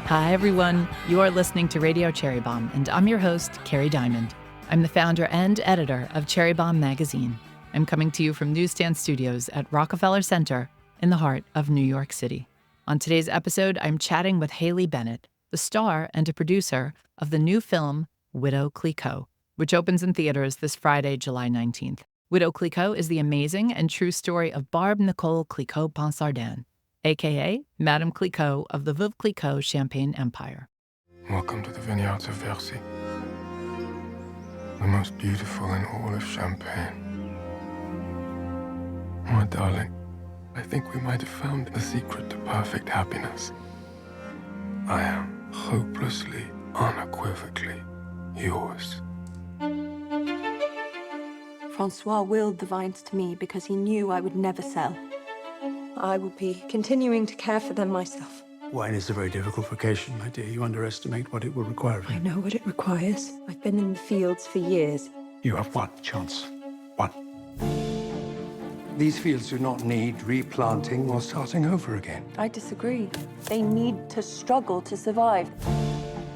Hi, everyone. You are listening to Radio Cherry Bombe, and I'm your host, Kerry Diamond. I'm the founder and editor of Cherry Bombe magazine. I'm coming to you from Newsstand Studios at Rockefeller Center in the heart of New York City. On today's episode, I'm chatting with Haley Bennett, the star and a producer of the new film, Veuve Clicquot, which opens in theaters this Friday, July 19th. Veuve Clicquot is the amazing and true story of Barbe-Nicole Clicquot Ponsardin, a.k.a. Madame Clicquot of the Veuve Clicquot Champagne Empire. Welcome to the vineyards of Versy, the most beautiful in all of Champagne. My darling, I think we might have found the secret to perfect happiness. I am hopelessly, unequivocally yours. Francois willed the vines to me because he knew I would never sell. I will be continuing to care for them myself. Wine is a very difficult vocation, my dear. You underestimate what it will require of you. I know what it requires. I've been in the fields for years. You have one chance. One. These fields do not need replanting or starting over again. I disagree. They need to struggle to survive.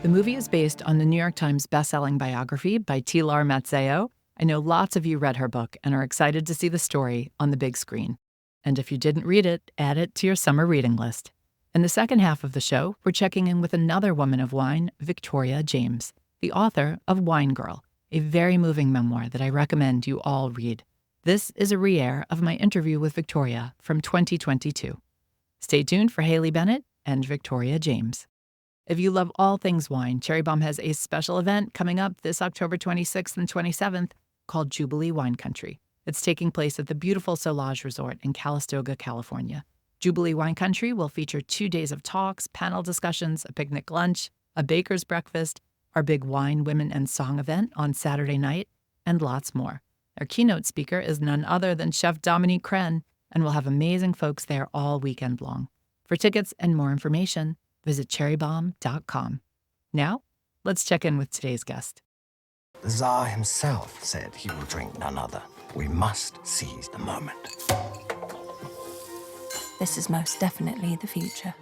The movie is based on the New York Times-bestselling biography by Tilar Mazzeo. I know lots of you read her book and are excited to see the story on the big screen. And if you didn't read it, add it to your summer reading list. In the second half of the show, we're checking in with another woman of wine, Victoria James, the author of Wine Girl, a very moving memoir that I recommend you all read. This is a re-air of my interview with Victoria from 2022. Stay tuned for Haley Bennett and Victoria James. If you love all things wine, Cherry Bombe has a special event coming up this October 26th and 27th called Jubilee Wine Country. It's taking place at the beautiful Solage Resort in Calistoga, California. Jubilee Wine Country will feature 2 days of talks, panel discussions, a picnic lunch, a baker's breakfast, our big wine, women, and song event on Saturday night, and lots more. Our keynote speaker is none other than Chef Dominique Crenn, and we'll have amazing folks there all weekend long. For tickets and more information, visit cherrybombe.com. Now, let's check in with today's guest. The Tsar himself said he will drink none other. We must seize the moment. This is most definitely the future.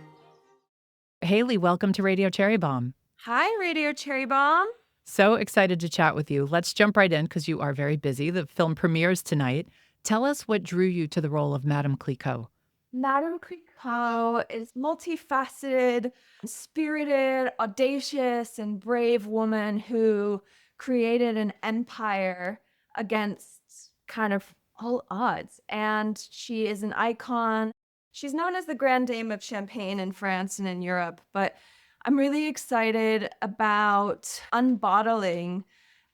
Haley, welcome to Radio Cherry Bombe. Hi, Radio Cherry Bombe. So excited to chat with you. Let's jump right in because you are very busy. The film premieres tonight. Tell us what drew you to the role of Madame Clicquot. Madame Clicquot is multifaceted, spirited, audacious, and brave woman who created an empire against kind of all odds. And she is an icon. She's known as the Grande Dame of Champagne in France and in Europe, but I'm really excited about unbottling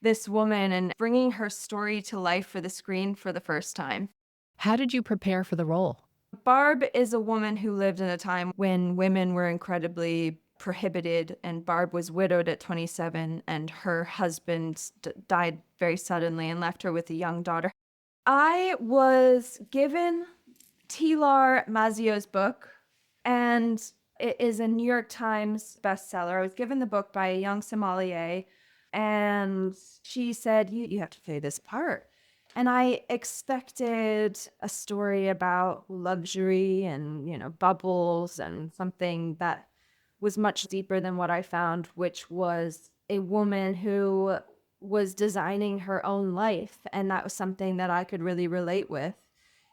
this woman and bringing her story to life for the screen for the first time. How did you prepare for the role? Barbe is a woman who lived in a time when women were incredibly prohibited, and Barbe was widowed at 27, and her husband died very suddenly and left her with a young daughter. I was given Tilar Mazzeo's book, and it is a New York Times bestseller. I was given the book by a young sommelier, and she said, you have to play this part. And I expected a story about luxury and, bubbles and something that was much deeper than what I found, which was a woman who was designing her own life. And that was something that I could really relate with.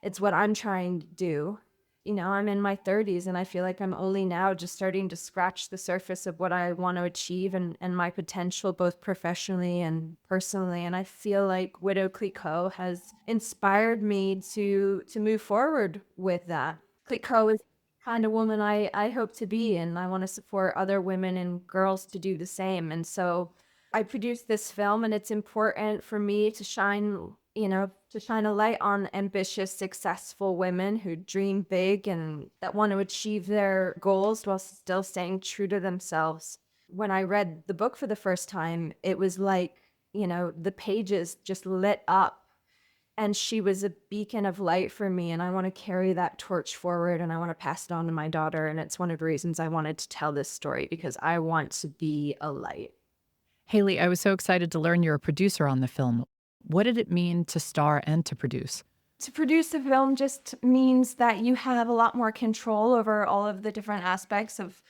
It's what I'm trying to do. I'm in my 30s and I feel like I'm only now just starting to scratch the surface of what I want to achieve and my potential, both professionally and personally. And I feel like Veuve Clicquot has inspired me to move forward with that. Clicquot is the kind of woman I hope to be, and I want to support other women and girls to do the same. And so I produced this film, and it's important for me to shine a light on ambitious, successful women who dream big and that want to achieve their goals while still staying true to themselves. When I read the book for the first time, it was like, the pages just lit up, and she was a beacon of light for me. And I want to carry that torch forward, and I want to pass it on to my daughter. And it's one of the reasons I wanted to tell this story, because I want to be a light. Haley, I was so excited to learn you're a producer on the film. What did it mean to star and to produce? To produce a film just means that you have a lot more control over all of the different aspects of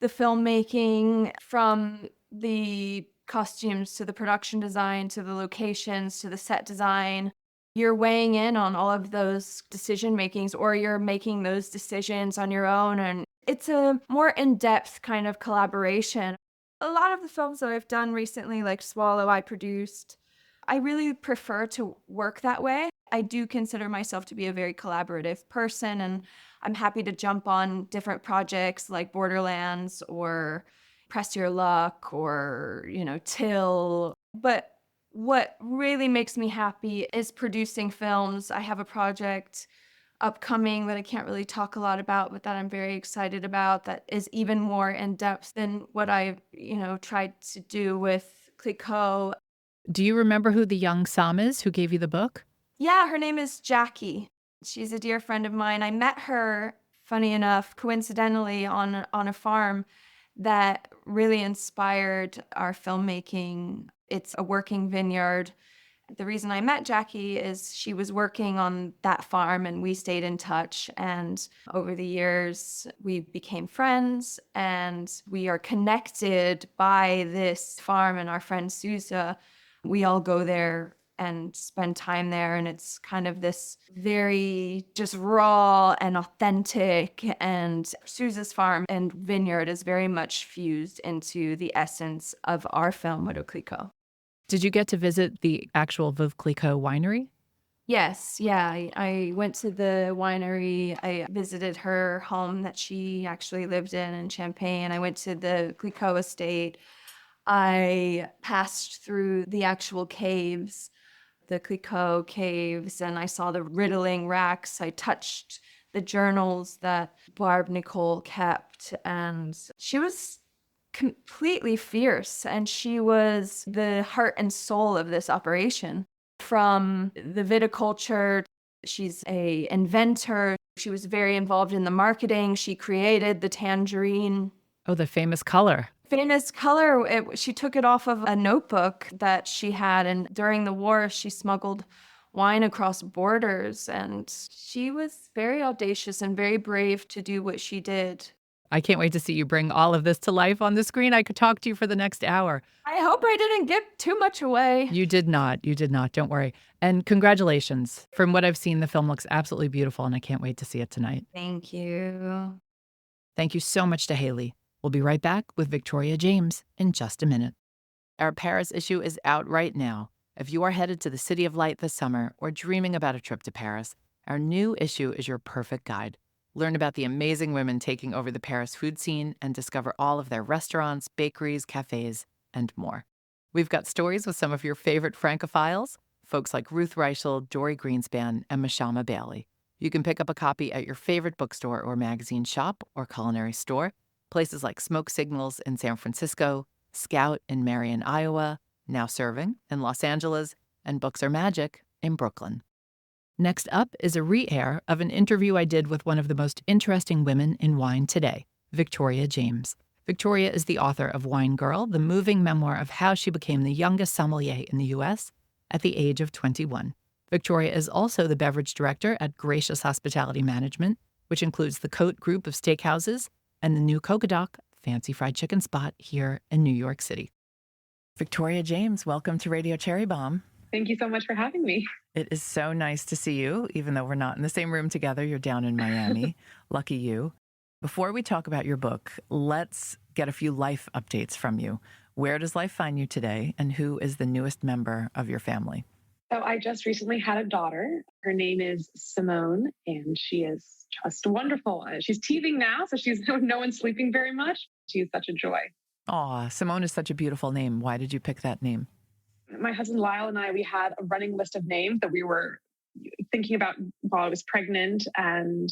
the filmmaking, from the costumes to the production design to the locations to the set design. You're weighing in on all of those decision makings, or you're making those decisions on your own. And it's a more in-depth kind of collaboration. A lot of the films that I've done recently, like Swallow, I produced, I really prefer to work that way. I do consider myself to be a very collaborative person, and I'm happy to jump on different projects like Borderlands or Press Your Luck or, Till. But what really makes me happy is producing films. I have a project upcoming that I can't really talk a lot about, but that I'm very excited about, that is even more in depth than what I've, tried to do with Clicquot. Do you remember who the young Sam is who gave you the book? Yeah, her name is Jackie. She's a dear friend of mine. I met her, funny enough, coincidentally on a farm that really inspired our filmmaking. It's a working vineyard. The reason I met Jackie is she was working on that farm and we stayed in touch. And over the years, we became friends and we are connected by this farm and our friend Sousa. We all go there and spend time there. And it's kind of this very just raw and authentic. And Sousa's farm and vineyard is very much fused into the essence of our film, Veuve Clicquot. Did you get to visit the actual Veuve Clicquot winery? Yes, yeah. I went to the winery. I visited her home that she actually lived in Champagne. I went to the Clicquot estate. I passed through the actual caves, the Clicquot caves, and I saw the riddling racks. I touched the journals that Barbe-Nicole kept, and she was completely fierce, and she was the heart and soul of this operation. From the viticulture, she's a inventor. She was very involved in the marketing. She created the tangerine. Oh, the famous color. Famous color. She took it off of a notebook that she had, and during the war, she smuggled wine across borders, and she was very audacious and very brave to do what she did. I can't wait to see you bring all of this to life on the screen. I could talk to you for the next hour. I hope I didn't give too much away. You did not. You did not. Don't worry. And congratulations. From what I've seen, the film looks absolutely beautiful, and I can't wait to see it tonight. Thank you. Thank you so much to Haley. We'll be right back with Victoria James in just a minute. Our Paris issue is out right now. If you are headed to the City of Light this summer or dreaming about a trip to Paris, our new issue is your perfect guide. Learn about the amazing women taking over the Paris food scene and discover all of their restaurants, bakeries, cafes, and more. We've got stories with some of your favorite Francophiles, folks like Ruth Reichel, Dory Greenspan, and Mashama Bailey. You can pick up a copy at your favorite bookstore or magazine shop or culinary store, places like Smoke Signals in San Francisco, Scout in Marion, Iowa, Now Serving in Los Angeles, and Books Are Magic in Brooklyn. Next up is a re-air of an interview I did with one of the most interesting women in wine today, Victoria James. Victoria is the author of Wine Girl, the moving memoir of how she became the youngest sommelier in the U.S. at the age of 21. Victoria is also the beverage director at Gracious Hospitality Management, which includes the Cote Group of steakhouses and the new Cocodoc fancy fried chicken spot here in New York City. Victoria James, welcome to Radio Cherry Bomb. Thank you so much for having me. It is so nice to see you, even though we're not in the same room together. You're down in Miami. Lucky you. Before we talk about your book, let's get a few life updates from you. Where does life find you today, and who is the newest member of your family? So I just recently had a daughter. Her name is Simone, and she is just wonderful. She's teething now, so she's no one's sleeping very much. She's such a joy. Aw, Simone is such a beautiful name. Why did you pick that name? My husband Lyle and I, we had a running list of names that we were thinking about while I was pregnant. And,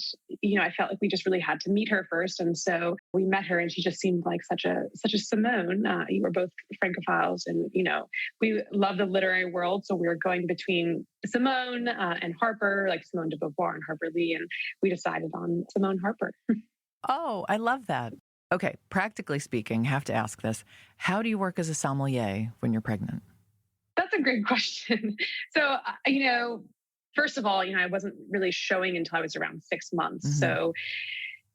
I felt like we just really had to meet her first. And so we met her and she just seemed like such a Simone. You were both Francophiles and, we love the literary world. So we were going between Simone and Harper, like Simone de Beauvoir and Harper Lee. And we decided on Simone Harper. Oh, I love that. Okay. Practically speaking, have to ask this. How do you work as a sommelier when you're pregnant? That's a great question. So, first of all, I wasn't really showing until I was around 6 months. Mm-hmm. So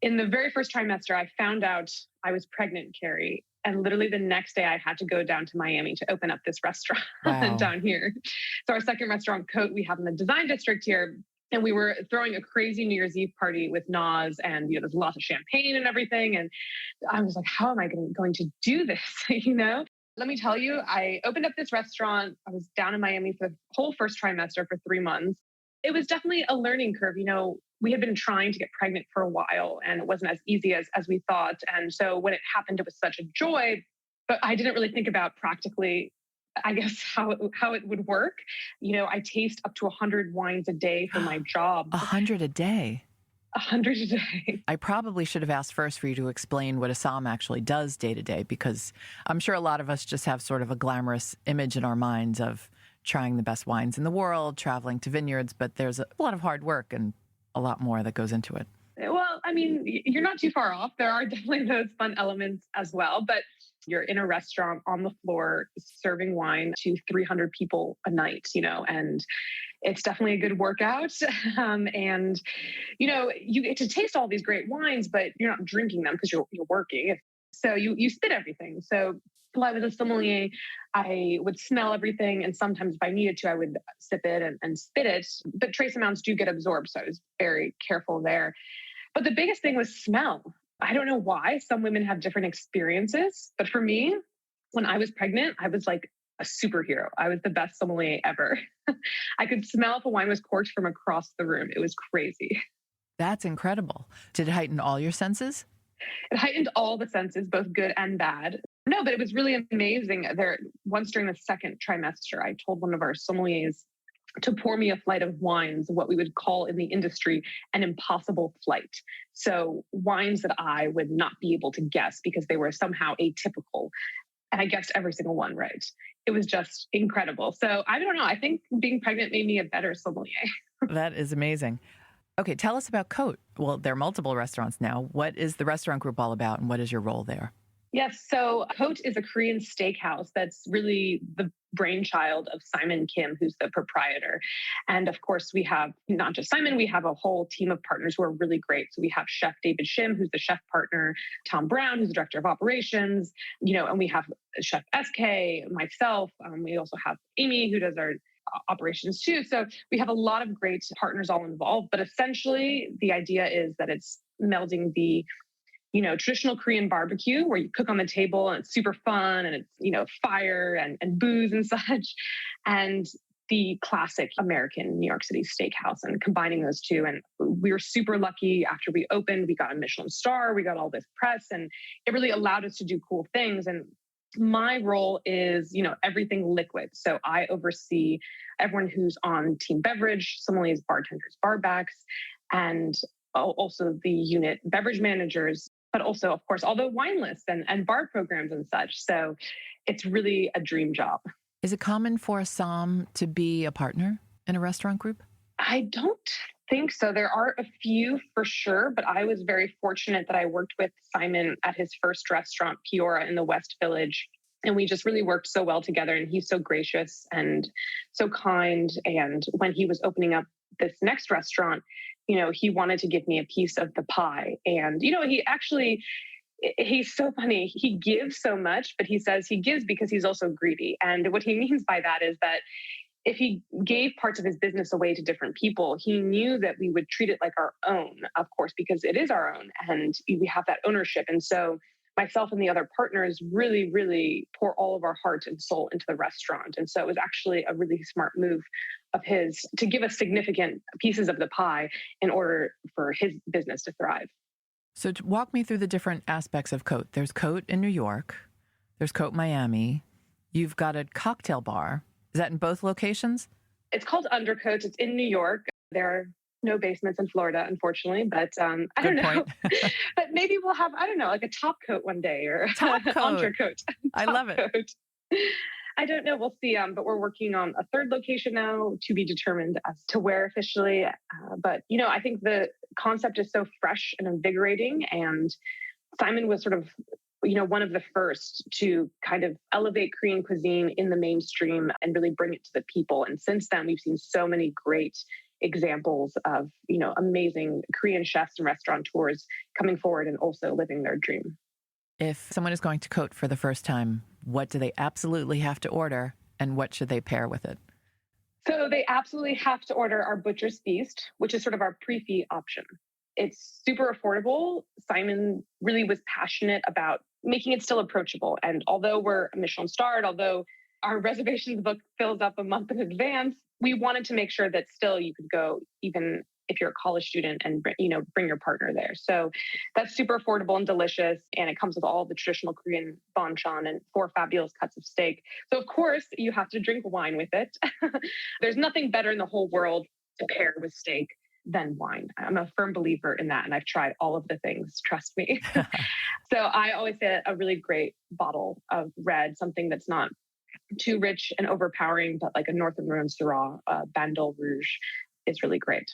In the very first trimester, I found out I was pregnant, Kerry. And literally the next day I had to go down to Miami to open up this restaurant Wow. down here. So our second restaurant, Cote, we have in the design district here. And we were throwing a crazy New Year's Eve party with Nas, and there's lots of champagne and everything. And I was like, how am I going to do this? Let me tell you, I opened up this restaurant. I was down in Miami for the whole first trimester for 3 months. It was definitely a learning curve. We had been trying to get pregnant for a while, and it wasn't as easy as we thought. And so when it happened, it was such a joy, but I didn't really think about practically, I guess, how it would work. I taste up to 100 wines a day for my job. 100 a day? 100 a day. I probably should have asked first for you to explain what a somm actually does day to day, because I'm sure a lot of us just have sort of a glamorous image in our minds of trying the best wines in the world, traveling to vineyards, but there's a lot of hard work and a lot more that goes into it. Well, I mean, you're not too far off. There are definitely those fun elements as well, but you're in a restaurant on the floor serving wine to 300 people a night, and it's definitely a good workout. And, you get to taste all these great wines, but you're not drinking them because you're working. So you spit everything. So while I was a sommelier, I would smell everything. And sometimes if I needed to, I would sip it and spit it. But trace amounts do get absorbed. So I was very careful there. But the biggest thing was smell. I don't know why. Some women have different experiences. But for me, when I was pregnant, I was like a superhero. I was the best sommelier ever. I could smell if a wine was corked from across the room. It was crazy. That's incredible. Did it heighten all your senses? It heightened all the senses, both good and bad. No, but it was really amazing. Once during the second trimester, I told one of our sommeliers to pour me a flight of wines, what we would call in the industry an impossible flight. So wines that I would not be able to guess because they were somehow atypical. And I guessed every single one right. It was just incredible. So I don't know. I think being pregnant made me a better sommelier. That is amazing. Okay, tell us about Cote. Well, there are multiple restaurants now. What is the restaurant group all about, and what is your role there? Yes, so Cote is a Korean steakhouse that's really the brainchild of Simon Kim, who's the proprietor. And of course, we have not just Simon, we have a whole team of partners who are really great. So we have Chef David Shim, who's the chef partner, Tom Brown, who's the director of operations, and we have Chef SK, myself. We also have Amy, who does our operations too. So we have a lot of great partners all involved, but essentially the idea is that it's melding the traditional Korean barbecue where you cook on the table and it's super fun and it's, fire and booze and such, and the classic American New York City steakhouse, and combining those two. And we were super lucky. After we opened, we got a Michelin star, we got all this press, and it really allowed us to do cool things. And my role is, everything liquid. So I oversee everyone who's on team beverage, sommeliers, bartenders, barbacks, and also the unit beverage managers, but also, of course, all the wine lists and bar programs and such. So it's really a dream job. Is it common for a somm to be a partner in a restaurant group? I don't think so. There are a few for sure, but I was very fortunate that I worked with Simon at his first restaurant, Peora, in the West Village. And we just really worked so well together. And he's so gracious and so kind. And when he was opening up this next restaurant, he wanted to give me a piece of the pie. And, he's so funny. He gives so much, but he says he gives because he's also greedy. And what he means by that is that if he gave parts of his business away to different people, he knew that we would treat it like our own, of course, because it is our own and we have that ownership. And so myself and the other partners really, really pour all of our heart and soul into the restaurant. And so it was actually a really smart move of his to give us significant pieces of the pie in order for his business to thrive. So walk me through the different aspects of Cote. There's Cote in New York. There's Cote Miami. You've got a cocktail bar. Is that in both locations? It's called Undercoat. It's in New York. There are no basements in Florida, unfortunately, but I don't know. But maybe we'll have, like a top coat one day or top coat. Undercoat. I love it. I don't know. We'll see. But we're working on a third location now to be determined as to where officially. But, I think the concept is so fresh and invigorating. And Simon was sort of, one of the first to kind of elevate Korean cuisine in the mainstream and really bring it to the people. And since then, we've seen so many great examples of, amazing Korean chefs and restaurateurs coming forward and also living their dream. If someone is going to coat for the first time, what do they absolutely have to order and what should they pair with it? So they absolutely have to order our Butcher's Feast, which is sort of our pre-fee option. It's super affordable. Simon really was passionate about making it still approachable. And although we're Michelin starred, although our reservations book fills up a month in advance, we wanted to make sure that still you could go even if you're a college student and bring your partner there. So that's super affordable and delicious. And it comes with all the traditional Korean banchan and 4 fabulous cuts of steak. So of course you have to drink wine with it. There's nothing better in the whole world to pair with steak than wine. I'm a firm believer in that. And I've tried all of the things, trust me. So I always say a really great bottle of red, something that's not too rich and overpowering, but like a Northern Rhone Syrah, Bandol Rouge is really great.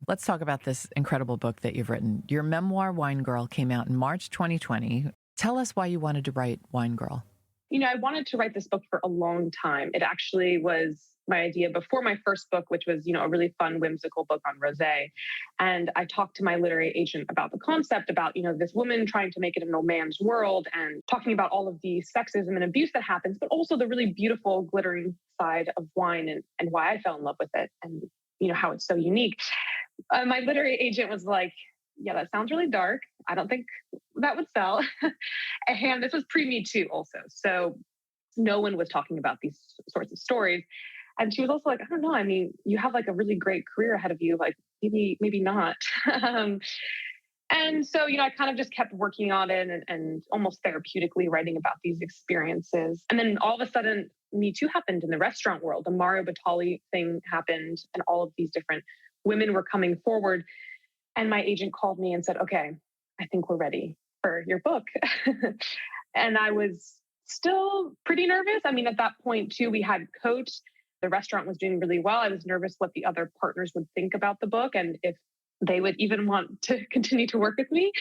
Let's talk about this incredible book that you've written. Your memoir, Wine Girl, came out in March 2020. Tell us why you wanted to write Wine Girl. I wanted to write this book for a long time. It actually was my idea before my first book, which was, a really fun, whimsical book on rosé. And I talked to my literary agent about the concept about, this woman trying to make it in a man's world and talking about all of the sexism and abuse that happens, but also the really beautiful, glittering side of wine and why I fell in love with it and, how it's so unique. My literary agent was like, yeah, that sounds really dark. I don't think that would sell. And this was pre-Me Too also. So no one was talking about these sorts of stories. And she was also like, I don't know. I mean, you have like a really great career ahead of you. Like maybe not. And so, I kind of just kept working on it and almost therapeutically writing about these experiences. And then all of a sudden, Me Too happened in the restaurant world. The Mario Batali thing happened and all of these different women were coming forward. And my agent called me and said, okay, I think we're ready for your book. And I was still pretty nervous. I mean, at that point too, we had Coach. The restaurant was doing really well. I was nervous what the other partners would think about the book and if they would even want to continue to work with me.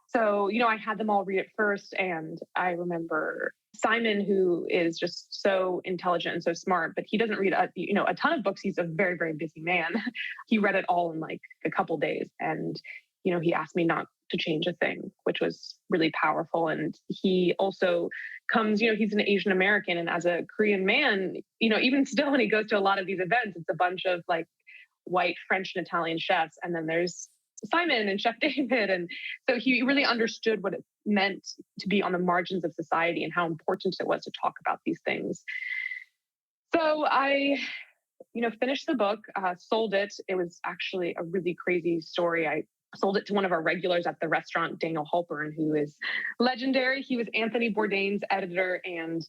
So, I had them all read it first. And I remember Simon, who is just so intelligent and so smart, but he doesn't read a ton of books. He's a very, very busy man. He read it all in like a couple days. And, he asked me not to change a thing, which was really powerful. And he also comes, he's an Asian American. And as a Korean man, even still when he goes to a lot of these events, it's a bunch of like white French and Italian chefs. And then there's Simon and Chef David. And so he really understood what it meant to be on the margins of society and how important it was to talk about these things. So I, finished the book, sold it. It was actually a really crazy story. I sold it to one of our regulars at the restaurant, Daniel Halpern, who is legendary. He was Anthony Bourdain's editor. And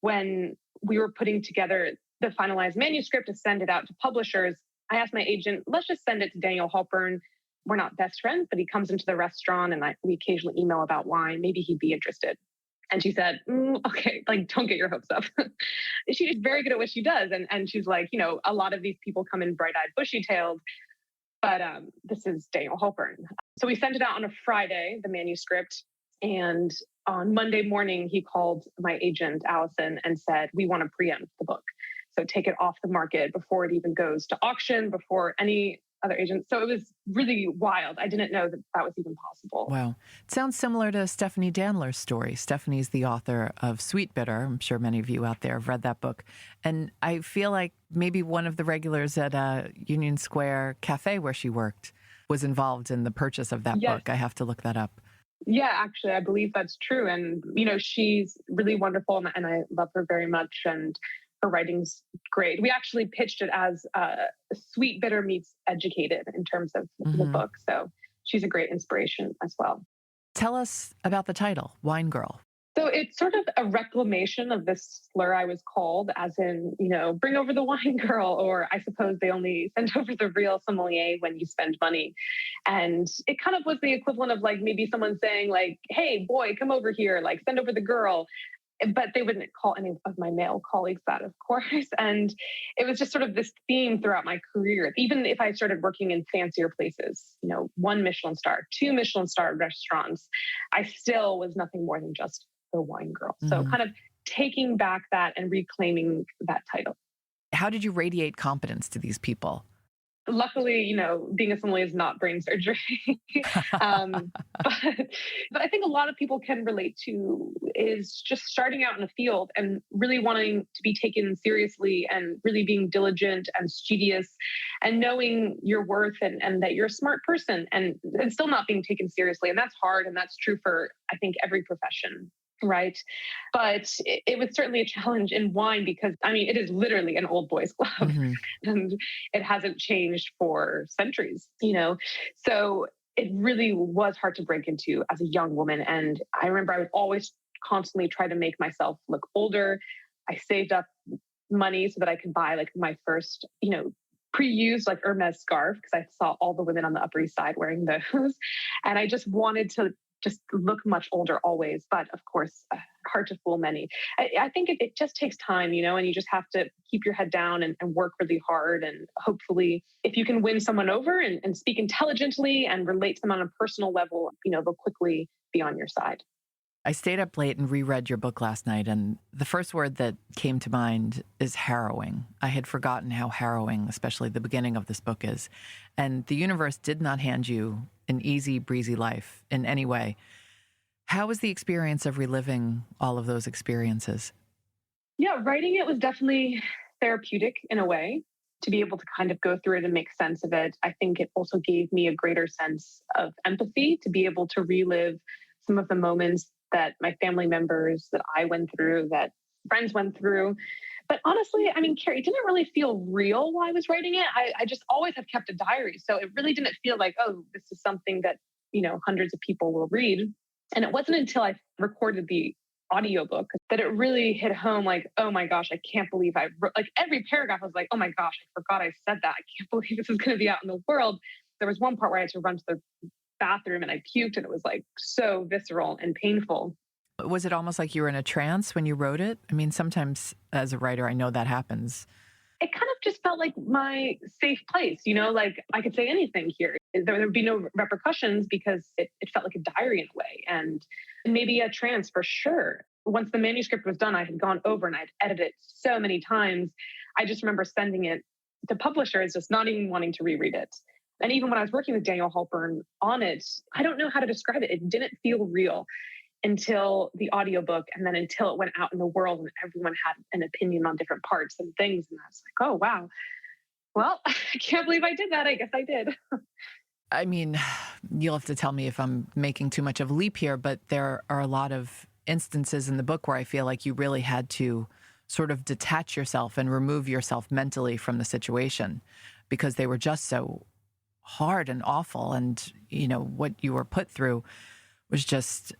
when we were putting together the finalized manuscript to send it out to publishers, I asked my agent, let's just send it to Daniel Halpern. We're not best friends, but he comes into the restaurant and we occasionally email about wine. Maybe he'd be interested. And she said, okay, like, don't get your hopes up. She's very good at what she does. And she's like, a lot of these people come in bright-eyed, bushy-tailed, but this is Daniel Halpern. So we sent it out on a Friday, the manuscript. And on Monday morning, he called my agent, Allison, and said, we want to preempt the book. So take it off the market before it even goes to auction, before any other agents. So it was really wild. I didn't know that was even possible. Wow. It sounds similar to Stephanie Danler's story. Stephanie's the author of Sweet Bitter. I'm sure many of you out there have read that book. And I feel like maybe one of the regulars at Union Square Cafe where she worked was involved in the purchase of that book. I have to look that up. Yeah, actually, I believe that's true. And, she's really wonderful and I love her very much. And her writing's great. We actually pitched it as Sweet Bitter meets Educated in terms of the book. So she's a great inspiration as well. Tell us about the title, Wine Girl. So it's sort of a reclamation of this slur I was called, as in, bring over the wine girl, or I suppose they only send over the real sommelier when you spend money. And it kind of was the equivalent of like maybe someone saying like, hey, boy, come over here, like send over the girl. But they wouldn't call any of my male colleagues that, of course. And it was just sort of this theme throughout my career. Even if I started working in fancier places, 1 Michelin star, 2 Michelin star restaurants, I still was nothing more than just the wine girl. So kind of taking back that and reclaiming that title. How did you radiate competence to these people? Luckily, being a sommelier is not brain surgery. um, but I think a lot of people can relate to is just starting out in a field and really wanting to be taken seriously and really being diligent and studious and knowing your worth and that you're a smart person and still not being taken seriously. And that's hard. And that's true for, I think, every profession. Right. But it was certainly a challenge in wine because, it is literally an old boys club and it hasn't changed for centuries, So it really was hard to break into as a young woman. And I remember I would always constantly try to make myself look older. I saved up money so that I could buy like my first, pre-used like Hermes scarf because I saw all the women on the Upper East Side wearing those. And I just wanted to just look much older always. But of course, hard to fool many. I think it just takes time, and you just have to keep your head down and work really hard. And hopefully, if you can win someone over and speak intelligently and relate to them on a personal level, they'll quickly be on your side. I stayed up late and reread your book last night, and the first word that came to mind is harrowing. I had forgotten how harrowing, especially the beginning of this book is. And the universe did not hand you an easy, breezy life in any way. How was the experience of reliving all of those experiences? Yeah, writing it was definitely therapeutic in a way. To be able to kind of go through it and make sense of it, I think it also gave me a greater sense of empathy to be able to relive some of the moments that my family members, that I went through, that friends went through. But honestly, Kerry, it didn't really feel real while I was writing it. I just always have kept a diary. So it really didn't feel like, oh, this is something that, hundreds of people will read. And it wasn't until I recorded the audiobook that it really hit home like, oh my gosh, I can't believe I wrote, like every paragraph I was like, oh my gosh, I forgot I said that. I can't believe this is going to be out in the world. There was one part where I had to run to the bathroom and I puked and it was like so visceral and painful. Was it almost like you were in a trance when you wrote it? Sometimes as a writer, I know that happens. It kind of just felt like my safe place, like I could say anything here. There would be no repercussions because it felt like a diary in a way and maybe a trance for sure. Once the manuscript was done, I had gone over and I'd edited it so many times. I just remember sending it to publishers, just not even wanting to reread it. And even when I was working with Daniel Halpern on it, I don't know how to describe it. It didn't feel real until the audiobook and then until it went out in the world and everyone had an opinion on different parts and things. And I was like, oh, wow. Well, I can't believe I did that. I guess I did. You'll have to tell me if I'm making too much of a leap here, but there are a lot of instances in the book where I feel like you really had to sort of detach yourself and remove yourself mentally from the situation because they were just so hard and awful. And, what you were put through was just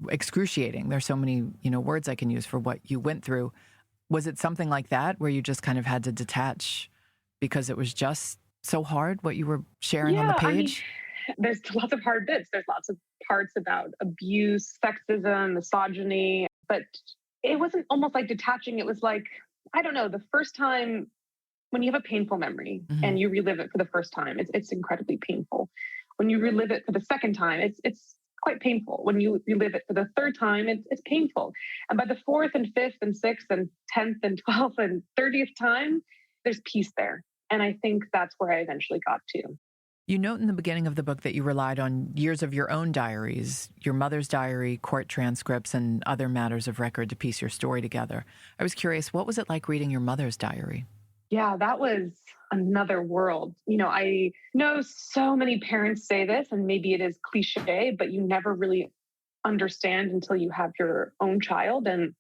excruciating. There's so many, words I can use for what you went through. Was it something like that where you just kind of had to detach because it was just so hard what you were sharing on the page? There's lots of hard bits. There's lots of parts about abuse, sexism, misogyny, but it wasn't almost like detaching. It was like, I don't know, the first time when you have a painful memory and you relive it for the first time, it's incredibly painful. When you relive it for the second time, it's quite painful. When you relive it for the third time, it's painful. And by the fourth and fifth and sixth and 10th and 12th and 30th time, there's peace there. And I think that's where I eventually got to. You note in the beginning of the book that you relied on years of your own diaries, your mother's diary, court transcripts, and other matters of record to piece your story together. I was curious, what was it like reading your mother's diary? Yeah, that was another world. I know so many parents say this, and maybe it is cliche, but you never really understand until you have your own child. And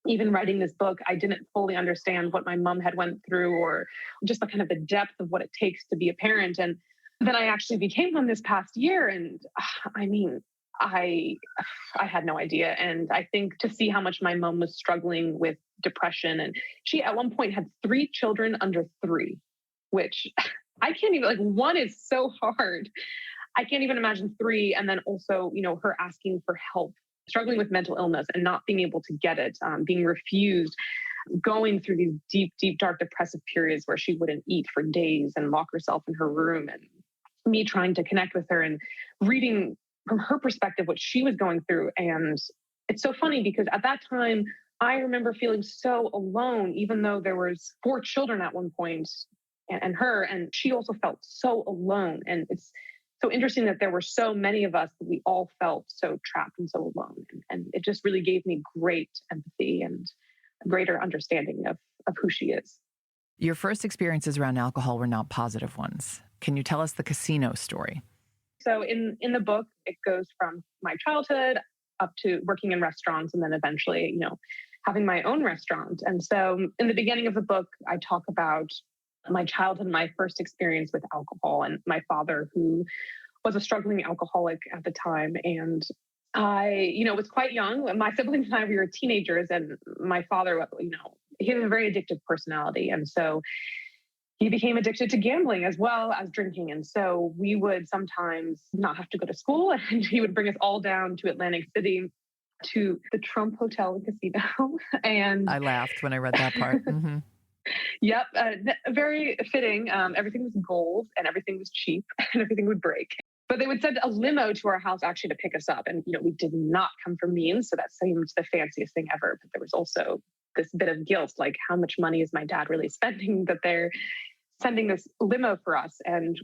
even writing this book, I didn't fully understand what my mom had went through or just the kind of the depth of what it takes to be a parent. And then I actually became one this past year. And I had no idea. And I think to see how much my mom was struggling with depression, and she at one point had 3 children under 3, which I can't even, one is so hard. I can't even imagine 3. And then also, her asking for help, struggling with mental illness and not being able to get it, being refused, going through these deep, deep, dark, depressive periods where she wouldn't eat for days and lock herself in her room, and me trying to connect with her and reading from her perspective what she was going through. And it's so funny because at that time, I remember feeling so alone, even though there was 4 children at one point. and her. And she also felt so alone. And it's so interesting that there were so many of us that we all felt so trapped and so alone. And it just really gave me great empathy and a greater understanding of who she is. Your first experiences around alcohol were not positive ones. Can you tell us the casino story? So in the book, it goes from my childhood up to working in restaurants and then eventually, having my own restaurant. And so in the beginning of the book, I talk about my childhood, my first experience with alcohol, and my father, who was a struggling alcoholic at the time. And I, was quite young. My siblings and I, we were teenagers, and my father, he had a very addictive personality. And so he became addicted to gambling as well as drinking. And so we would sometimes not have to go to school, and he would bring us all down to Atlantic City to the Trump Hotel and Casino. And I laughed when I read that part. Mm-hmm. Yep. Very fitting. Everything was gold and everything was cheap and everything would break. But they would send a limo to our house actually to pick us up. And, we did not come from means. So that seemed the fanciest thing ever. But there was also this bit of guilt, like how much money is my dad really spending that they're sending this limo for us? And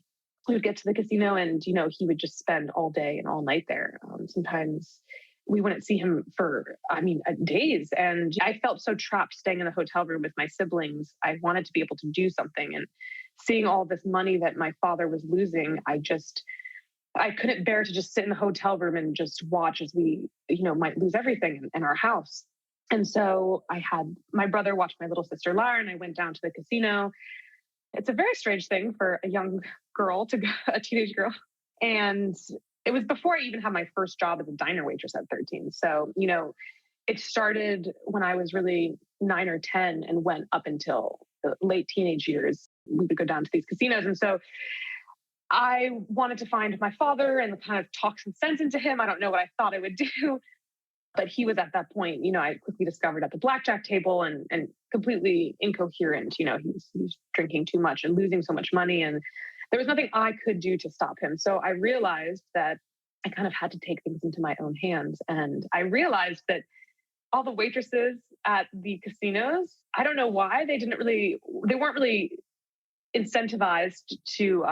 we would get to the casino and, he would just spend all day and all night there. Sometimes we wouldn't see him for, days. And I felt so trapped staying in the hotel room with my siblings. I wanted to be able to do something. And seeing all this money that my father was losing, I couldn't bear to just sit in the hotel room and just watch as we, might lose everything in our house. And so I had my brother watch my little sister Lara, and I went down to the casino. It's a very strange thing for a young girl to go, a teenage girl. And it was before I even had my first job as a diner waitress at 13. So, it started when I was really 9 or 10 and went up until the late teenage years. We would go down to these casinos. And so I wanted to find my father and kind of talk some sense into him. I don't know what I thought I would do, but he was at that point, I quickly discovered at the blackjack table and completely incoherent. He was drinking too much and losing so much money. And there was nothing I could do to stop him. So I realized that I kind of had to take things into my own hands. And I realized that all the waitresses at the casinos, I don't know why they weren't really incentivized to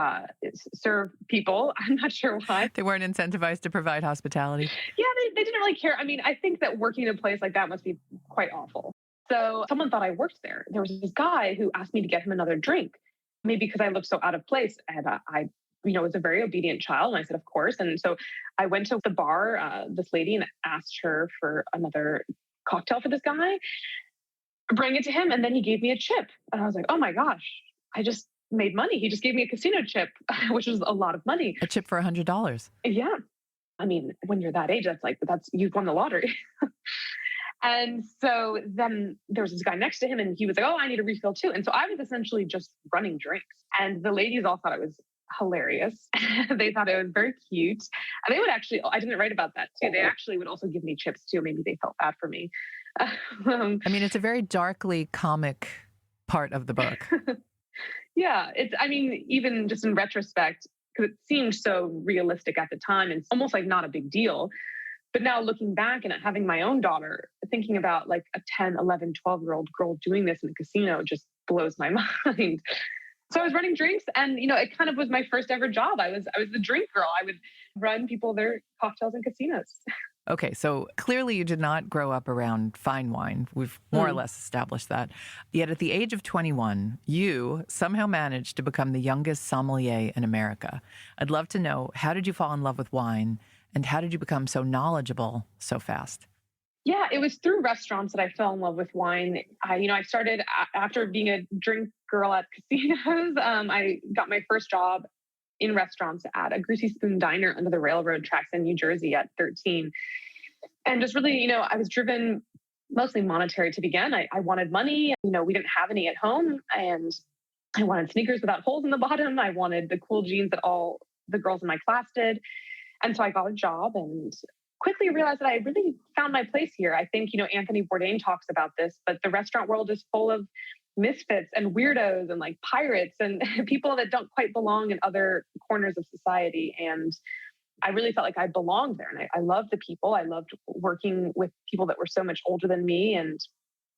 serve people. I'm not sure why. They weren't incentivized to provide hospitality. Yeah, they didn't really care. I think that working in a place like that must be quite awful. So someone thought I worked there. There was this guy who asked me to get him another drink, maybe because I looked so out of place. And I was a very obedient child. And I said, of course. And so I went to the bar, this lady, and asked her for another cocktail for this guy, bring it to him. And then he gave me a chip. And I was like, oh my gosh, I just made money. He just gave me a casino chip, which was a lot of money. A chip for $100. Yeah. When you're that age, you've won the lottery. And so then there was this guy next to him and he was like, oh, I need a refill too. And so I was essentially just running drinks. And the ladies all thought it was hilarious. They thought it was very cute. And they would actually, I didn't write about that too. They actually would also give me chips too. Maybe they felt bad for me. It's a very darkly comic part of the book. Yeah. Even just in retrospect, because it seemed so realistic at the time, and it's almost like not a big deal. But now looking back and having my own daughter, thinking about like a 10, 11, 12-year-old girl doing this in a casino just blows my mind. So I was running drinks and, it kind of was my first ever job. I was the drink girl. I would run people their cocktails in casinos. Okay, so clearly you did not grow up around fine wine. We've more or less established that. Yet at the age of 21, you somehow managed to become the youngest sommelier in America. I'd love to know, how did you fall in love with wine? And how did you become so knowledgeable so fast? Yeah, it was through restaurants that I fell in love with wine. I started after being a drink girl at casinos. I got my first job in restaurants at a Greasy Spoon diner under the railroad tracks in New Jersey at 13. And just really, I was driven mostly monetary to begin. I wanted money. We didn't have any at home. And I wanted sneakers without holes in the bottom. I wanted the cool jeans that all the girls in my class did. And so I got a job and quickly realized that I really found my place here. I think, Anthony Bourdain talks about this, but the restaurant world is full of misfits and weirdos and like pirates and people that don't quite belong in other corners of society. And I really felt like I belonged there. And I loved the people. I loved working with people that were so much older than me. And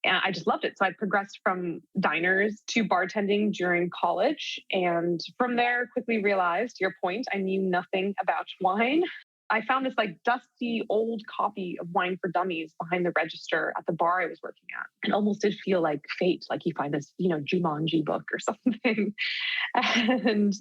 And I just loved it. So I progressed from diners to bartending during college. And from there, quickly realized, to your point, I knew nothing about wine. I found this like dusty old copy of Wine for Dummies behind the register at the bar I was working at. And almost did feel like fate, like you find this, Jumanji book or something. And,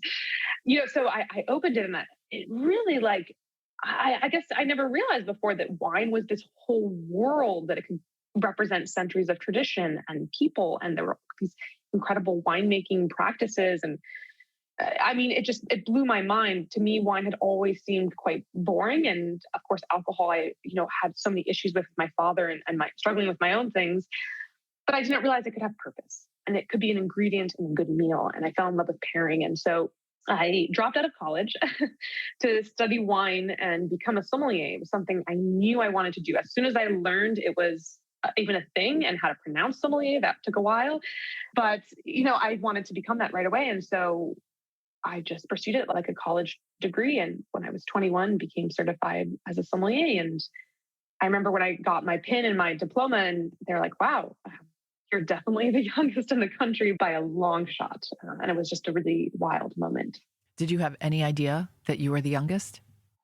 so I opened it and it really like, I guess I never realized before that wine was this whole world, that it could represent centuries of tradition and people. And there were these incredible winemaking practices. And it blew my mind. To me, wine had always seemed quite boring. And of course, alcohol, I had so many issues with my father and my struggling with my own things, but I didn't realize it could have purpose and it could be an ingredient in a good meal. And I fell in love with pairing. And so I dropped out of college to study wine and become a sommelier. It was something I knew I wanted to do. As soon as I learned it was even a thing and how to pronounce sommelier, that took a while. But, I wanted to become that right away. And so I just pursued it like a college degree. And when I was 21, became certified as a sommelier. And I remember when I got my PIN and my diploma, and they're like, wow, you're definitely the youngest in the country by a long shot. And it was just a really wild moment. Did you have any idea that you were the youngest?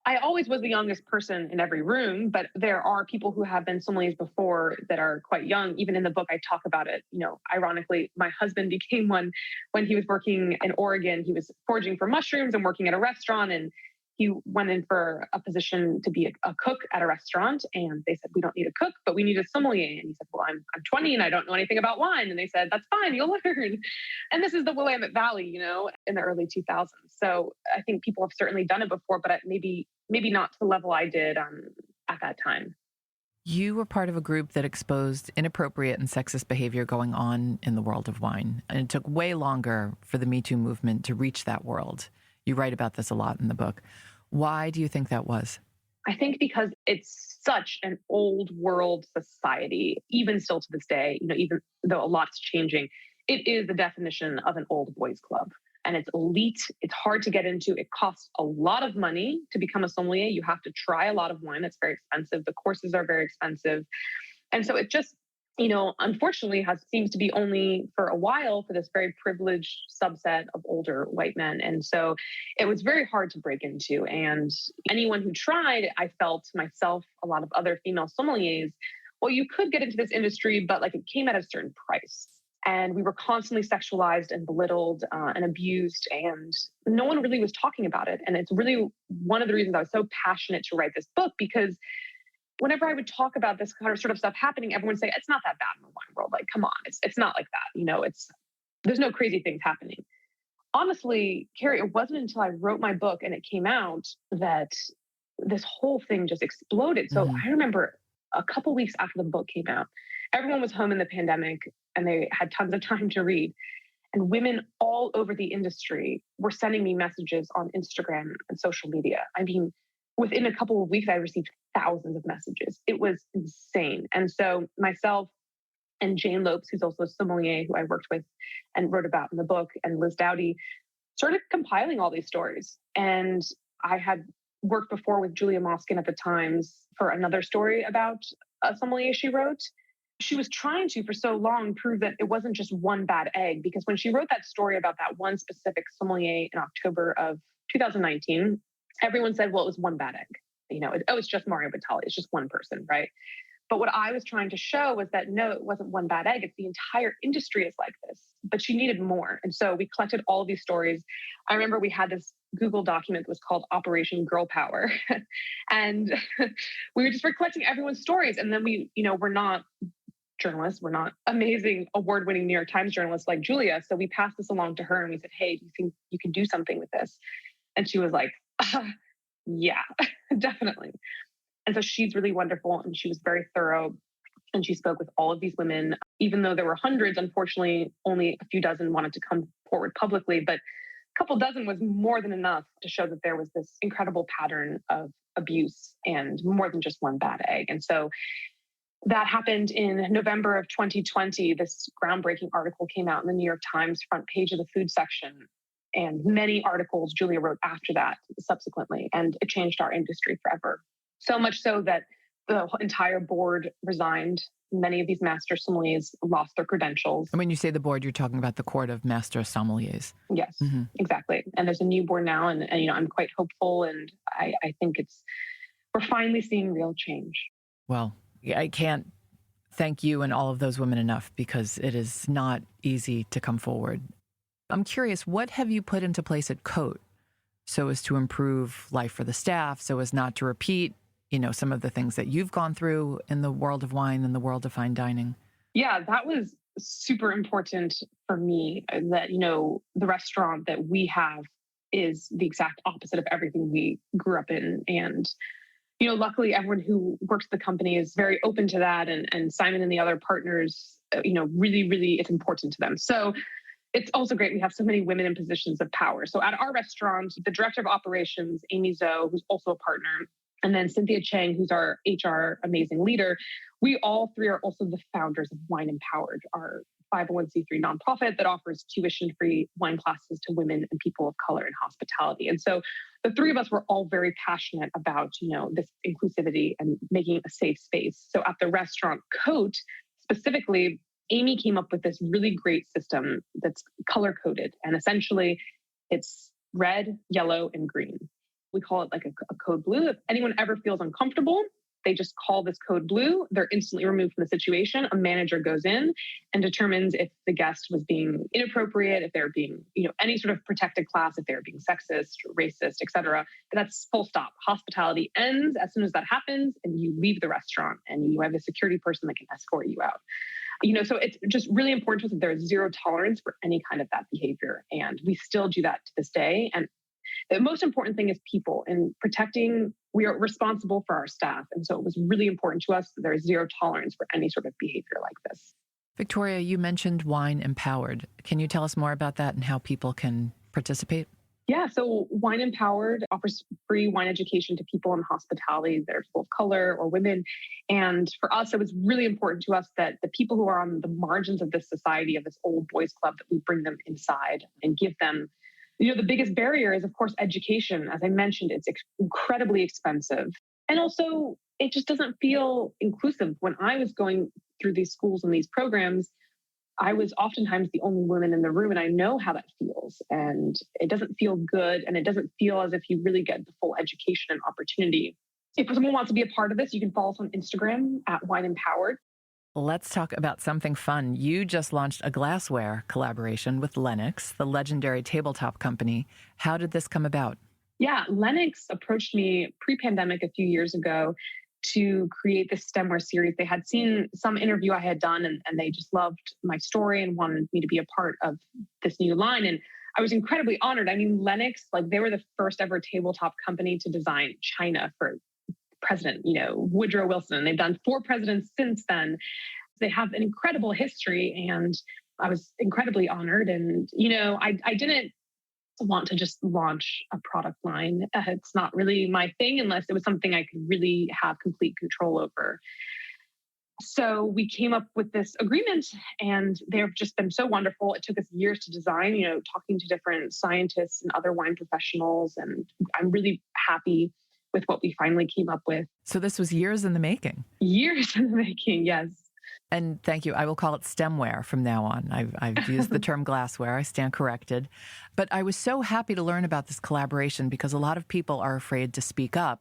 I always was the youngest person in every room, but there are people who have been sommeliers before that are quite young. Even in the book, I talk about it. Ironically, my husband became one when he was working in Oregon. He was foraging for mushrooms and working at a restaurant, and he went in for a position to be a cook at a restaurant. And they said, we don't need a cook, but we need a sommelier. And he said, well, I'm 20 and I don't know anything about wine. And they said, that's fine, you'll learn. And this is the Willamette Valley, in the early 2000s. So I think people have certainly done it before, but maybe not to the level I did at that time. You were part of a group that exposed inappropriate and sexist behavior going on in the world of wine. And it took way longer for the Me Too movement to reach that world. You write about this a lot in the book. Why do you think that was? I think because it's such an old world society, even still to this day, even though a lot's changing, it is the definition of an old boys club. And it's elite. It's hard to get into. It costs a lot of money to become a sommelier. You have to try a lot of wine. It's very expensive. The courses are very expensive. And so it just, unfortunately seems to be only for a while for this very privileged subset of older white men. And so it was very hard to break into. And anyone who tried, I felt myself, a lot of other female sommeliers, well, you could get into this industry, but like it came at a certain price. And we were constantly sexualized and belittled and abused, and no one really was talking about it. And it's really one of the reasons I was so passionate to write this book, because whenever I would talk about this kind of sort of stuff happening, everyone would say, it's not that bad in the wine world. Like, come on, it's not like that. There's no crazy things happening. Honestly, Kerry, it wasn't until I wrote my book and it came out that this whole thing just exploded. So I remember a couple weeks after the book came out, everyone was home in the pandemic and they had tons of time to read. And women all over the industry were sending me messages on Instagram and social media. I mean, within a couple of weeks, I received thousands of messages. It was insane. And so myself and Jane Lopes, who's also a sommelier who I worked with and wrote about in the book, and Liz Dowdy, started compiling all these stories. And I had worked before with Julia Moskin at the Times for another story about a sommelier she wrote. She was trying to, for so long, prove that it wasn't just one bad egg, because when she wrote that story about that one specific sommelier in October of 2019, everyone said, well, it was one bad egg. It's just Mario Batali. It's just one person, right? But what I was trying to show was that, no, it wasn't one bad egg. It's the entire industry is like this. But she needed more. And so we collected all of these stories. I remember we had this Google document that was called Operation Girl Power. And we were collecting everyone's stories. And then we're not journalists. We're not amazing award-winning New York Times journalists like Julia. So we passed this along to her and we said, hey, do you think you can do something with this? And she was like, yeah, definitely. And so she's really wonderful and she was very thorough. And she spoke with all of these women, even though there were hundreds. Unfortunately, only a few dozen wanted to come forward publicly, but a couple dozen was more than enough to show that there was this incredible pattern of abuse and more than just one bad egg. And so that happened in November of 2020. This groundbreaking article came out in the New York Times front page of the food section, and many articles Julia wrote after that subsequently, and it changed our industry forever. So much so that The entire board resigned. Many of these master sommeliers lost their credentials. And when you say the board, you're talking about the Court of Master Sommeliers. Yes, exactly. And there's a new board now, and I'm quite hopeful, and I think we're finally seeing real change. Well, I can't thank you and all of those women enough, because it is not easy to come forward. I'm curious, what have you put into place at Cote so as to improve life for the staff, so as not to repeat, some of the things that you've gone through in the world of wine and the world of fine dining? Yeah, that was super important for me, that, the restaurant that we have is the exact opposite of everything we grew up in. And, luckily everyone who works at the company is very open to that. And Simon and the other partners, really, really, it's important to them. So it's also great we have so many women in positions of power. So at our restaurant, the director of operations, Amy Zhou, who's also a partner, and then Cynthia Chang, who's our HR amazing leader, we all three are also the founders of Wine Empowered, our 501c3 nonprofit that offers tuition-free wine classes to women and people of color in hospitality. And so the three of us were all very passionate about, this inclusivity and making a safe space. So at the restaurant Cote, specifically, Amy came up with this really great system that's color-coded. And essentially, it's red, yellow, and green. We call it like a code blue. If anyone ever feels uncomfortable, they just call this code blue. They're instantly removed from the situation. A manager goes in and determines if the guest was being inappropriate, if they're being, any sort of protected class, if they're being sexist, racist, etc. But that's full stop. Hospitality ends as soon as that happens, and you leave the restaurant, and you have a security person that can escort you out. So it's just really important to us that there is zero tolerance for any kind of that behavior. And we still do that to this day. And the most important thing is people, and protecting. We are responsible for our staff. And so it was really important to us that there is zero tolerance for any sort of behavior like this. Victoria, you mentioned Wine Empowered. Can you tell us more about that and how people can participate? Yeah, so Wine Empowered offers free wine education to people in hospitality that are full of color or women. And for us, it was really important to us that the people who are on the margins of this society, of this old boys club, that we bring them inside and give them, the biggest barrier is, of course, education. As I mentioned, it's incredibly expensive. And also, it just doesn't feel inclusive. When I was going through these schools and these programs, I was oftentimes the only woman in the room, and I know how that feels. And it doesn't feel good, and it doesn't feel as if you really get the full education and opportunity. If someone wants to be a part of this, you can follow us on Instagram at Wine Empowered. Let's talk about something fun. You just launched a glassware collaboration with Lenox, the legendary tabletop company. How did this come about? Yeah, Lenox approached me pre-pandemic a few years ago to create this stemware series. They had seen some interview I had done, and they just loved my story and wanted me to be a part of this new line. And I was incredibly honored. I mean, Lenox, they were the first ever tabletop company to design china for President, Woodrow Wilson. They've done 4 presidents since then. They have an incredible history, and I was incredibly honored. And, I didn't want to just launch a product line. It's not really my thing unless it was something I could really have complete control over. So we came up with this agreement, and they've just been so wonderful. It took us years to design, talking to different scientists and other wine professionals. And I'm really happy with what we finally came up with. So this was years in the making. Years in the making, yes. And thank you. I will call it stemware from now on. I've used the term glassware. I stand corrected. But I was so happy to learn about this collaboration because a lot of people are afraid to speak up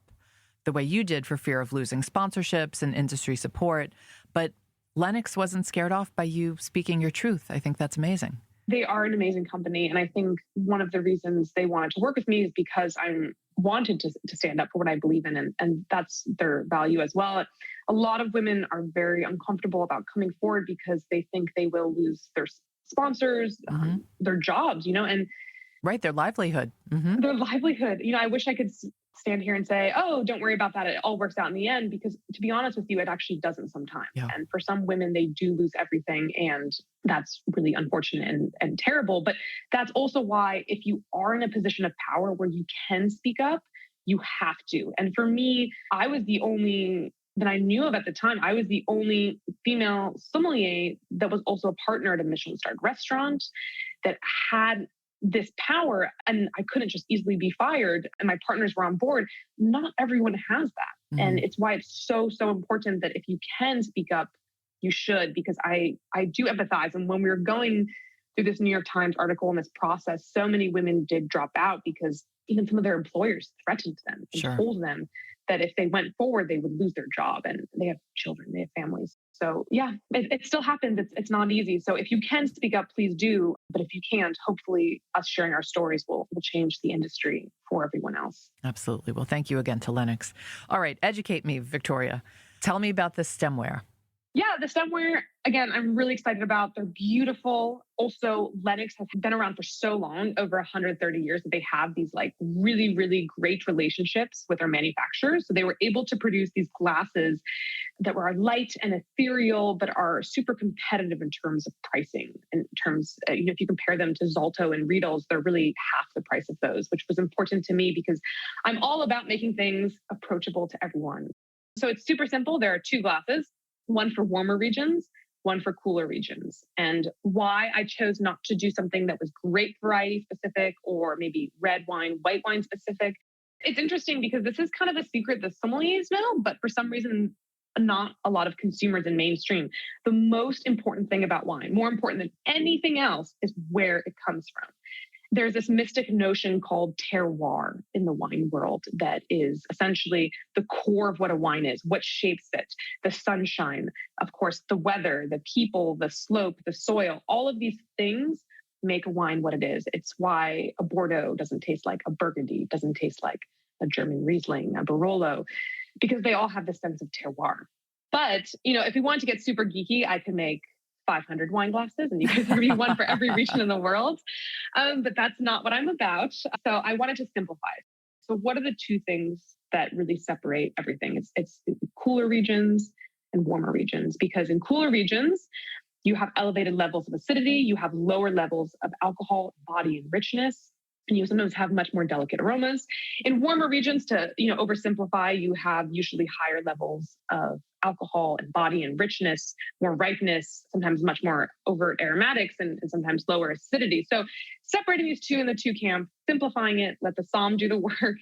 the way you did for fear of losing sponsorships and industry support. But Lenox wasn't scared off by you speaking your truth. I think that's amazing. They are an amazing company. And I think one of the reasons they wanted to work with me is because I wanted to stand up for what I believe in. And that's their value as well. A lot of women are very uncomfortable about coming forward because they think they will lose their sponsors, their jobs, and right, their livelihood. Their livelihood. I wish I could stand here and say, oh, don't worry about that. It all works out in the end. Because to be honest with you, it actually doesn't sometimes. Yeah. And for some women, they do lose everything. And that's really unfortunate and terrible. But that's also why if you are in a position of power where you can speak up, you have to. And for me, I was the only that I knew of at the time. I was the only female sommelier that was also a partner at a Michelin-starred restaurant that had this power, and I couldn't just easily be fired, and my partners were on board. Not everyone has that. And it's why it's so, so important that if you can speak up, you should, because I do empathize. And when we were going through this New York Times article and this process, so many women did drop out because even some of their employers threatened them and told them that if they went forward, they would lose their job, and they have children, they have families. So yeah, it still happens. It's not easy. So if you can speak up, please do. But if you can't, hopefully us sharing our stories will change the industry for everyone else. Absolutely. Well, thank you again to Lennox. All right. Educate me, Victoria. Tell me about this stemware. Yeah, the stemware, again, I'm really excited about. They're beautiful. Also, Lennox has been around for so long, over 130 years, that they have these like really, really great relationships with their manufacturers. So they were able to produce these glasses that were light and ethereal, but are super competitive in terms of pricing. In terms, if you compare them to Zalto and Riedel's, they're really half the price of those, which was important to me because I'm all about making things approachable to everyone. So it's super simple. There are two glasses. One for warmer regions, one for cooler regions. And why I chose not to do something that was grape variety specific or maybe red wine, white wine specific. It's interesting because this is kind of a secret that sommeliers know, but for some reason, not a lot of consumers in mainstream. The most important thing about wine, more important than anything else, is where it comes from. There's this mystic notion called terroir in the wine world that is essentially the core of what a wine is, what shapes it, the sunshine, of course, the weather, the people, the slope, the soil, all of these things make a wine what it is. It's why a Bordeaux doesn't taste like a Burgundy, doesn't taste like a German Riesling, a Barolo, because they all have this sense of terroir. But, if we want to get super geeky, I can make 500 wine glasses and you can give me one for every region in the world. But that's not what I'm about. So I wanted to simplify it. So what are the two things that really separate everything? It's cooler regions and warmer regions, because in cooler regions, you have elevated levels of acidity, you have lower levels of alcohol, body, and richness, and you sometimes have much more delicate aromas. In warmer regions, to oversimplify, you have usually higher levels of alcohol and body and richness, more ripeness, sometimes much more overt aromatics, and sometimes lower acidity. So separating these two in the two camps, simplifying it, let the somm do the work.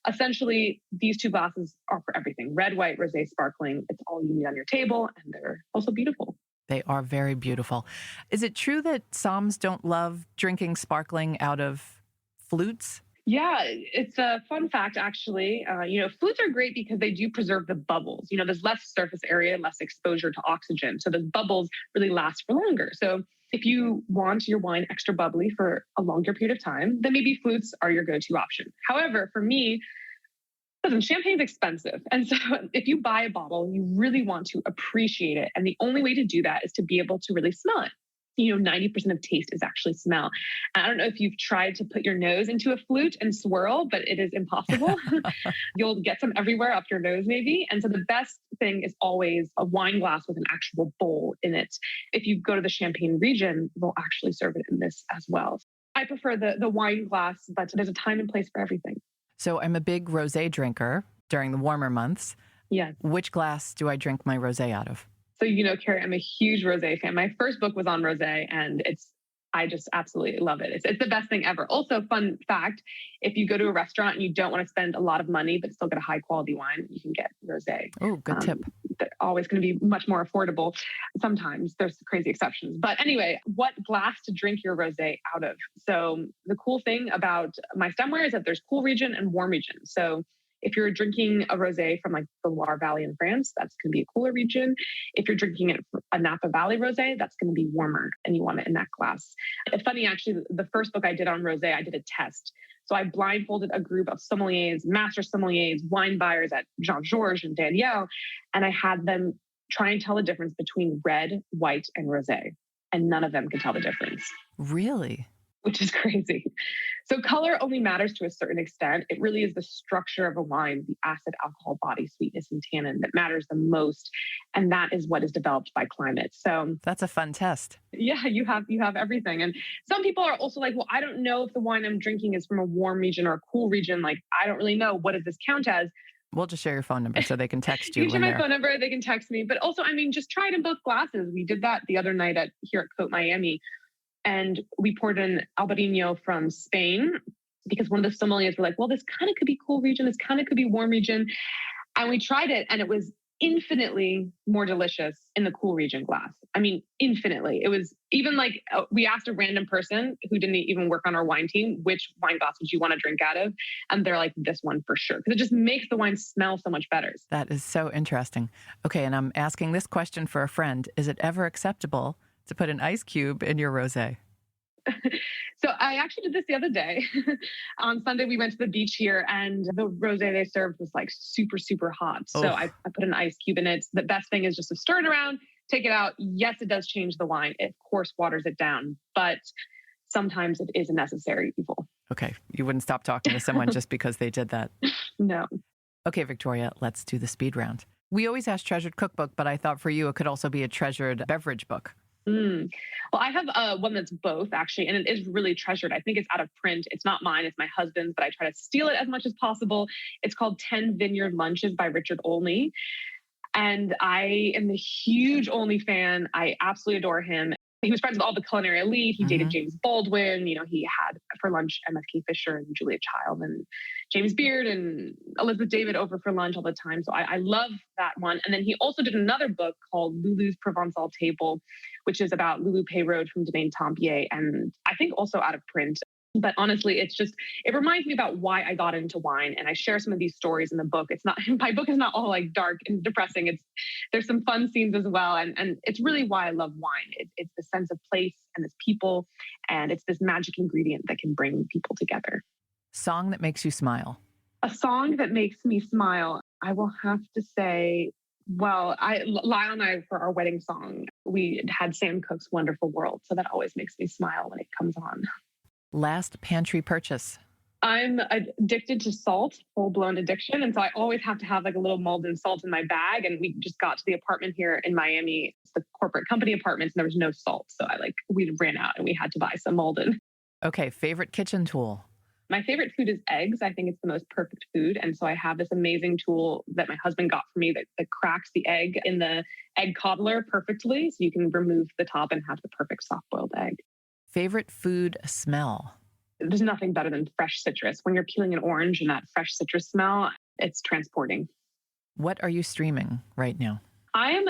Essentially, these two glasses are for everything. Red, white, rosé, sparkling. It's all you need on your table, and they're also beautiful. They are very beautiful. Is it true that somms don't love drinking sparkling out of flutes? Yeah, it's a fun fact, actually. Flutes are great because they do preserve the bubbles. There's less surface area, less exposure to oxygen. So those bubbles really last for longer. So if you want your wine extra bubbly for a longer period of time, then maybe flutes are your go-to option. However, for me, listen, champagne's expensive. And so if you buy a bottle, you really want to appreciate it. And the only way to do that is to be able to really smell it. 90% of taste is actually smell. I don't know if you've tried to put your nose into a flute and swirl, but it is impossible. You'll get some everywhere up your nose maybe. And so the best thing is always a wine glass with an actual bowl in it. If you go to the Champagne region, they'll actually serve it in this as well. I prefer the wine glass, but there's a time and place for everything. So I'm a big rosé drinker during the warmer months. Yes. Which glass do I drink my rosé out of? So, Kerry, I'm a huge rosé fan. My first book was on rosé, and I just absolutely love it. It's the best thing ever. Also, fun fact, if you go to a restaurant and you don't want to spend a lot of money, but still get a high quality wine, you can get rosé. Oh, good tip. They're always going to be much more affordable. Sometimes there's crazy exceptions. But anyway, what glass to drink your rosé out of? So the cool thing about my stemware is that there's cool region and warm region. So if you're drinking a rosé from like the Loire Valley in France, that's going to be a cooler region. If you're drinking a Napa Valley rosé, that's going to be warmer, and you want it in that glass. It's funny, actually, the first book I did on rosé, I did a test. So I blindfolded a group of sommeliers, master sommeliers, wine buyers at Jean-Georges and Daniel, and I had them try and tell the difference between red, white, and rosé. And none of them could tell the difference. Really? Which is crazy. So color only matters to a certain extent. It really is the structure of a wine, the acid, alcohol, body, sweetness, and tannin that matters the most. And that is what is developed by climate. So that's a fun test. Yeah, you have everything. And some people are also like, well, I don't know if the wine I'm drinking is from a warm region or a cool region. Like, I don't really know. What does this count as? We'll just share your phone number so they can text you. You share my phone number, they can text me. But also, just try it in both glasses. We did that the other night here at Cote Miami. And we poured in Albariño from Spain because one of the sommeliers were like, well, this kind of could be cool region. This kind of could be warm region. And we tried it, and it was infinitely more delicious in the cool region glass. I mean, infinitely. It was even like we asked a random person who didn't even work on our wine team, which wine glass would you want to drink out of? And they're like, this one for sure. Because it just makes the wine smell so much better. That is so interesting. Okay, and I'm asking this question for a friend. Is it ever acceptable to put an ice cube in your rosé? So I actually did this the other day. On Sunday, we went to the beach here, and the rosé they served was like super, super hot. So I put an ice cube in it. The best thing is just to stir it around, take it out. Yes, it does change the wine. It, of course, waters it down, but sometimes it is a necessary evil. Okay, you wouldn't stop talking to someone just because they did that. No. Okay, Victoria, let's do the speed round. We always ask treasured cookbook, but I thought for you it could also be a treasured beverage book. Well, I have one that's both, actually, and it is really treasured. I think it's out of print. It's not mine, it's my husband's, but I try to steal it as much as possible. It's called 10 Vineyard Lunches by Richard Olney. And I am a huge Olney fan. I absolutely adore him. He was friends with all the culinary elite. He dated James Baldwin. You know, he had for lunch MFK Fisher and Julia Child and James Beard and Elizabeth David over for lunch all the time. So I love that one. And then he also did another book called Lulu's Provençal Table, which is about Lulu Peyroud from Domaine Tempier, and I think also out of print. But honestly, it reminds me about why I got into wine. And I share some of these stories in the book. My book is not all like dark and depressing. There's some fun scenes as well. And it's really why I love wine. It's the sense of place and its people. And it's this magic ingredient that can bring people together. Song that makes you smile. A song that makes me smile. I will have to say, well, Lyle and I, for our wedding song, we had Sam Cooke's Wonderful World. So that always makes me smile when it comes on. Last pantry purchase. I'm addicted to salt, full-blown addiction. And so I always have to have like a little Malden salt in my bag. And we just got to the apartment here in Miami. It's the corporate company apartments, and there was no salt. So we ran out and we had to buy some Malden. Okay, favorite kitchen tool. My favorite food is eggs. I think it's the most perfect food. And so I have this amazing tool that my husband got for me that cracks the egg in the egg cobbler perfectly. So you can remove the top and have the perfect soft-boiled egg. Favorite food smell. There's nothing better than fresh citrus. When you're peeling an orange and that fresh citrus smell, it's transporting. What are you streaming right now? I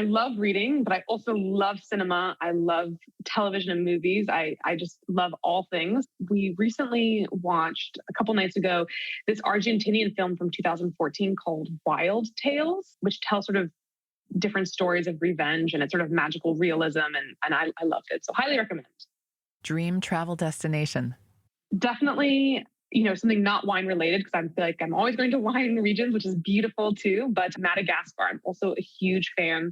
love reading, but I also love cinema. I love television and movies. I just love all things. We recently watched a couple nights ago this Argentinian film from 2014 called Wild Tales, which tells sort of different stories of revenge, and it's sort of magical realism. And I loved it. So highly recommend. Dream travel destination. Definitely, something not wine related, because I feel like I'm always going to wine regions, which is beautiful too. But Madagascar, I'm also a huge fan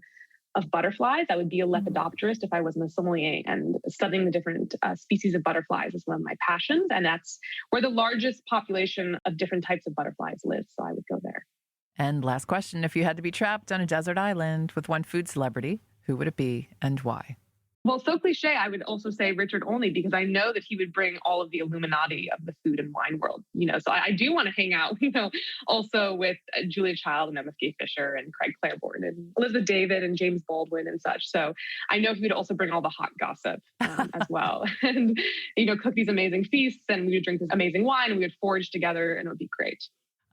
of butterflies. I would be a lepidopterist if I wasn't a sommelier, and studying the different species of butterflies is one of my passions. And that's where the largest population of different types of butterflies live. So I would go there. And last question, if you had to be trapped on a desert island with one food celebrity, who would it be and why? Well, so cliche, I would also say Richard Olney, because I know that he would bring all of the Illuminati of the food and wine world, So I do want to hang out, also with Julia Child and MFK Fisher and Craig Claiborne and Elizabeth David and James Baldwin and such. So I know he would also bring all the hot gossip as well. And, cook these amazing feasts, and we would drink this amazing wine, and we would forage together, and it would be great.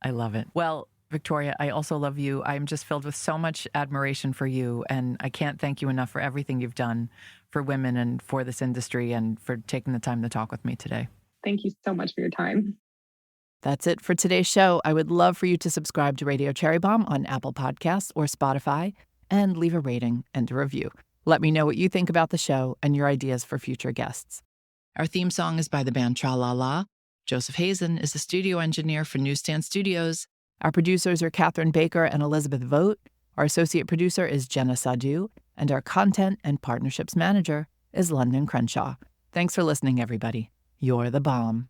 I love it. Well, Victoria, I also love you. I'm just filled with so much admiration for you, and I can't thank you enough for everything you've done for women and for this industry, and for taking the time to talk with me today. Thank you so much for your time. That's it for today's show. I would love for you to subscribe to Radio Cherry Bomb on Apple Podcasts or Spotify, and leave a rating and a review. Let me know what you think about the show and your ideas for future guests. Our theme song is by the band Tra La La. Joseph Hazen is the studio engineer for Newsstand Studios. Our producers are Catherine Baker and Elizabeth Vogt. Our associate producer is Jenna Sadu. And our content and partnerships manager is London Crenshaw. Thanks for listening, everybody. You're the bomb.